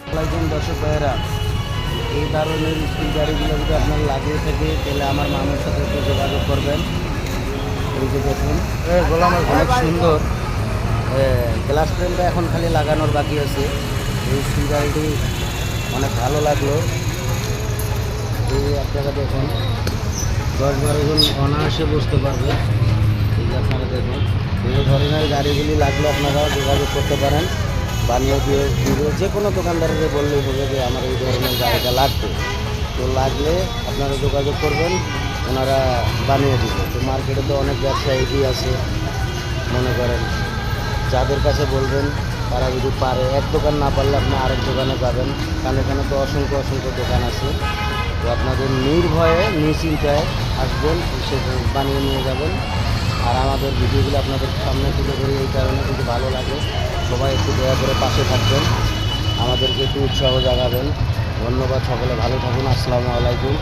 আসসালামাইকুম দর্শক ভাইয়েরা, এই ধরনের স্টিল গাড়িগুলো যদি আপনার লাগিয়ে থাকে তাহলে আমার মামার সাথে একটু যোগাযোগ করবেন। এই যে দেখুন অনেক সুন্দর গ্লাস ফ্রেমটা এখন খালি লাগানোর বাকি আছে। এই স্টিল গাড়িটি অনেক ভালো লাগলো। এই এক জায়গা দেখুন 10-12 জন অনায়াসে বুঝতে পারবে। এই যে আপনারা দেখুন এই ধরনের গাড়িগুলি লাগলে আপনারা যোগাযোগ করতে পারেন। বানিয়ে দিয়ে যে কোনো দোকানদারকে বললেই হবে যে আমার এই ধরনের গাড়িটা লাগবে। তো লাগলে আপনারা যোগাযোগ করবেন, ওনারা বানিয়ে দিবে। তো মার্কেটে তো অনেক ব্যবসায়ী আছে, মনে করেন যাদের কাছে বলবেন তারা যদি পারে, এক দোকান না পারলে আপনি আরেক দোকানে যাবেন, কারণ এখানে তো অসংখ্য দোকান আছে। তো আপনাদের নির্ভয়ে নিশ্চিন্তায় আসবেন, এসে বানিয়ে নিয়ে যাবেন। আর আমাদের ভিডিওগুলো আপনাদের সামনে তুলে ধরি এই কারণে, যদি ভালো লাগে সবাই একটু দয়া করে পাশে থাকবেন, আমাদেরকে একটু উৎসাহ জাগাবেন। ধন্যবাদ, সকলে ভালো থাকুন। আসসালামু আলাইকুম।